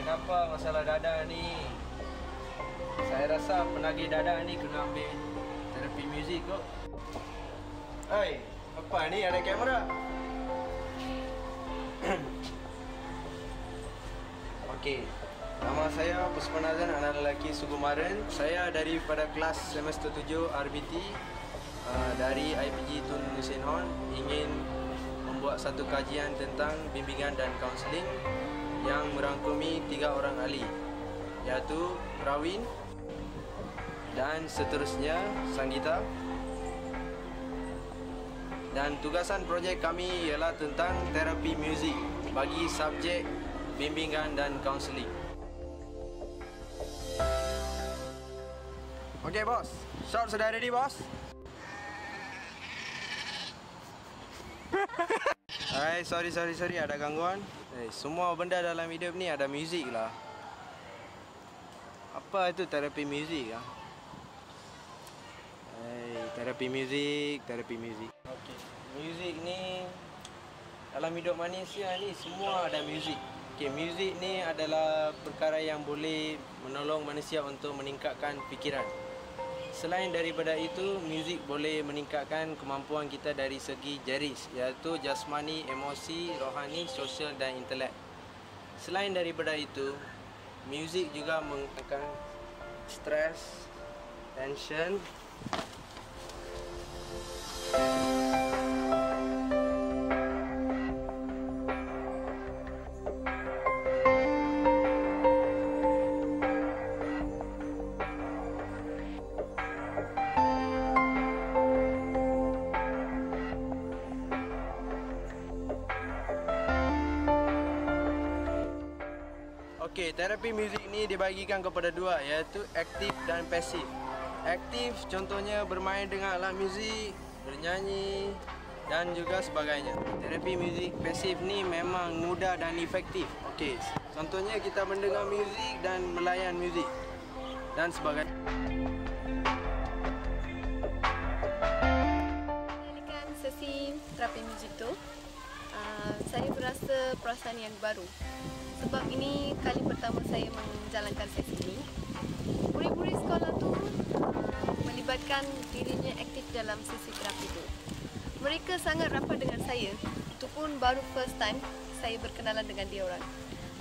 Kenapa masalah dada ni? Saya rasa penagih dada ni kena ambil terapi muzik kot. Hai, apa ni ada kamera? Okey. Nama saya Puspanazan, anak lelaki Sukumaran. Saya daripada kelas semester 7 RBT dari IPG Tun Nusin Hon, ingin membuat satu kajian tentang bimbingan dan kaunseling yang merangkumi 3 orang ahli, iaitu Prawin dan seterusnya Sanggita. Dan tugasan projek kami ialah tentang terapi muzik bagi subjek bimbingan dan kaunseling. Okey bos, shot sudah ready bos? Hai, sorry ada gangguan. Semua benda dalam hidup ni ada muzik lah. Apa itu terapi muzik lah? Terapi muzik. Okey, muzik ni dalam hidup manusia ni semua ada muzik. Okey, muzik ni adalah perkara yang boleh menolong manusia untuk meningkatkan fikiran. Selain daripada itu, muzik boleh meningkatkan kemampuan kita dari segi jeris, iaitu jasmani, emosi, rohani, sosial dan intelek. Selain daripada itu, muzik juga mengurangkan stres, tension. Okey, terapi muzik ni dibagikan kepada dua, iaitu aktif dan pasif. Aktif contohnya bermain dengan alat muzik, bernyanyi dan juga sebagainya. Terapi muzik pasif ni memang mudah dan efektif. Okey, contohnya kita mendengar muzik dan melayan muzik dan sebagainya. Mengenai sesi terapi muzik tu, saya berasa perasaan yang baru. Sebab ini kali pertama saya menjalankan sesi ini. Murid-murid sekolah tu melibatkan dirinya aktif dalam sesi terapi itu. Mereka sangat rapat dengan saya. Itu pun baru first time saya berkenalan dengan dia orang.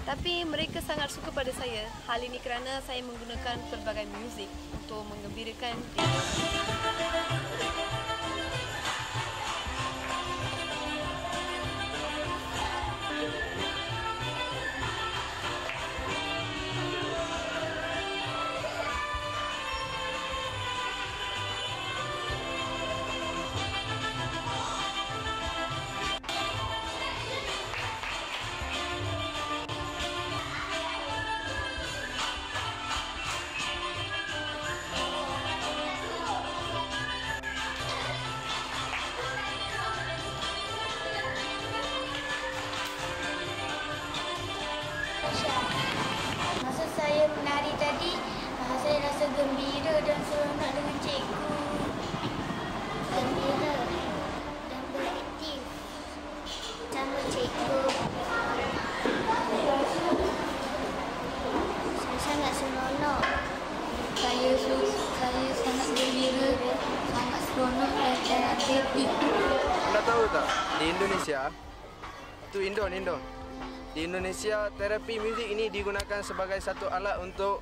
Tapi mereka sangat suka pada saya. Hal ini kerana saya menggunakan pelbagai muzik untuk menggembirakan diri. Masa saya menari tadi, saya rasa gembira dan seronok dengan cikgu. Gembira dan beraktif sama cikgu. Saya sangat seronok. Saya sangat gembira, sangat seronok dan aktif. Anda tahu tak, di Indonesia, itu Indon. Di Indonesia, terapi muzik ini digunakan sebagai satu alat untuk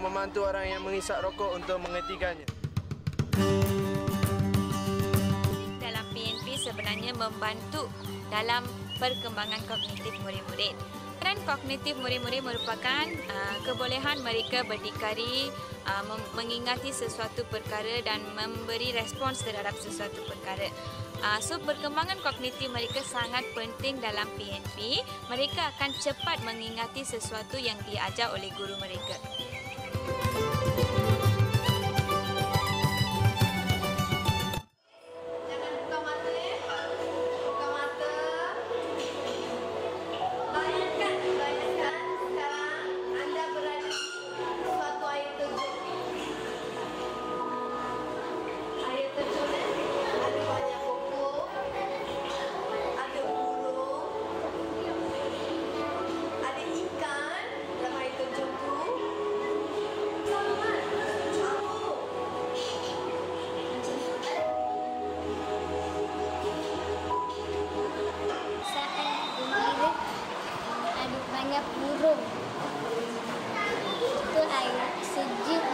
membantu orang yang menghisap rokok untuk menghentikannya. Dalam PNP sebenarnya membantu dalam perkembangan kognitif murid-murid. Kognitif murid-murid merupakan kebolehan mereka berdikari, mengingati sesuatu perkara dan memberi respons terhadap sesuatu perkara. So, perkembangan kognitif mereka sangat penting dalam PNP. Mereka akan cepat mengingati sesuatu yang diajar oleh guru mereka. Banyak burung. Itu air sejuk,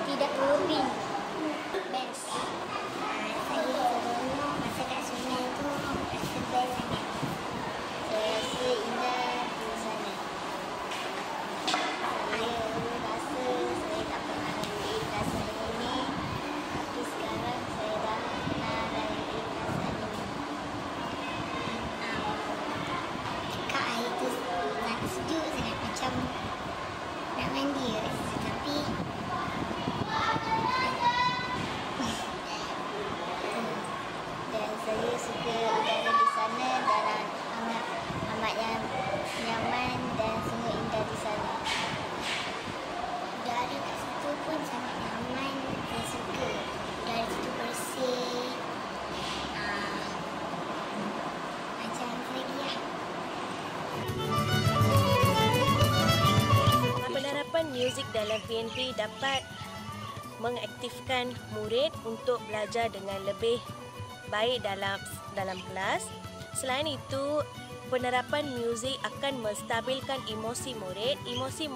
tidak kering. Best. Saya seronok masa kat sungai itu rasa best sangat. Saya rasa indah di sana. Saya rasa saya tak pernah lalui rasa ini, tapi sekarang saya dah pernah lalui rasa ini. Air tu sangat sejuk sangat macam nak mandi tapi dan saya suka udara di sana dan amat yang nyaman dan semua indah di sana. Udara kat situ pun sangat nyaman, saya suka udara situ bersih. Macam lagi lah. Penerapan muzik dalam PNP dapat mengaktifkan murid untuk belajar dengan lebih baik dalam kelas. Selain itu, penerapan muzik akan menstabilkan emosi murid. Emosi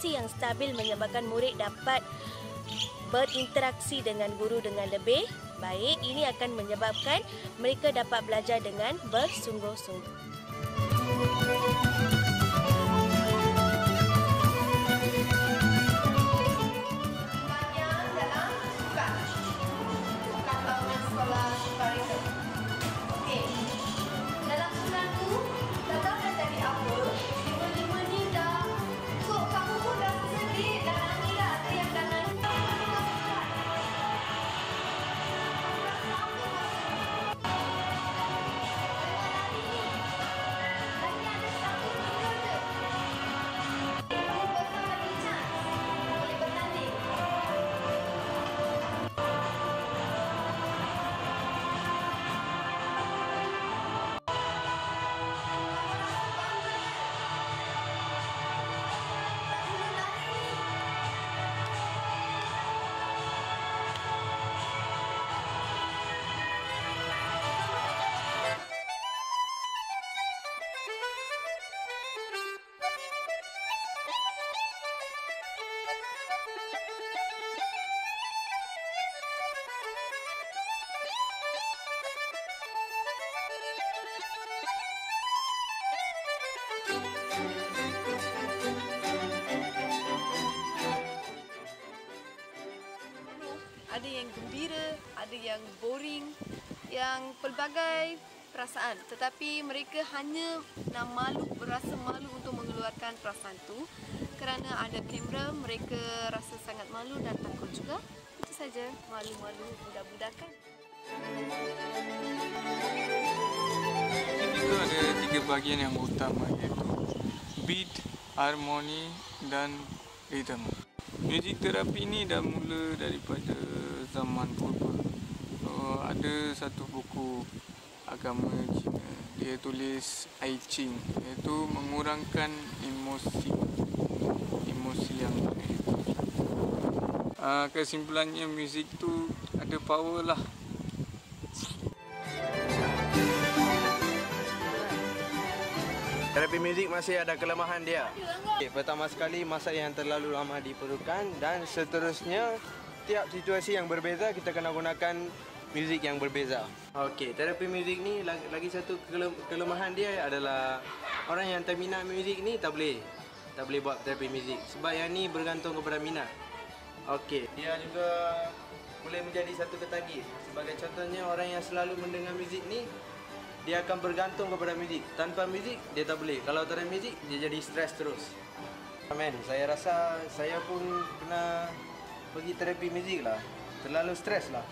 yang stabil menyebabkan murid dapat berinteraksi dengan guru dengan lebih baik. Ini akan menyebabkan mereka dapat belajar dengan bersungguh-sungguh. Ada yang gembira, ada yang boring, yang pelbagai perasaan. Tetapi mereka hanya berasa malu untuk mengeluarkan perasaan itu. Kerana ada kamera, mereka rasa sangat malu dan takut juga. Itu saja, malu-malu budak-budakan. Itu ada 3 bahagian yang utama, iaitu beat, harmoni dan rhythm. Muzik terapi ini dah mula daripada zaman purba. Ada satu buku agama Cina, dia tulis I Ching, iaitu mengurangkan emosi yang kesimpulannya muzik tu ada power lah. Terapi muzik masih ada kelemahan dia. Pertama sekali, masa yang terlalu lama diperlukan, dan seterusnya tiap situasi yang berbeza kita kena gunakan muzik yang berbeza. Okey, terapi muzik ni lagi satu kelemahan dia adalah orang yang tak minat muzik ni tak boleh buat terapi muzik sebab yang ni bergantung kepada minat. Okey, dia juga boleh menjadi satu ketagih. Sebagai contohnya orang yang selalu mendengar muzik ni dia akan bergantung kepada muzik. Tanpa muzik dia tak boleh. Kalau tak ada muzik dia jadi stres terus. Amen. Saya rasa saya pun pernah pergi terapi muzik lah. Terlalu stres lah.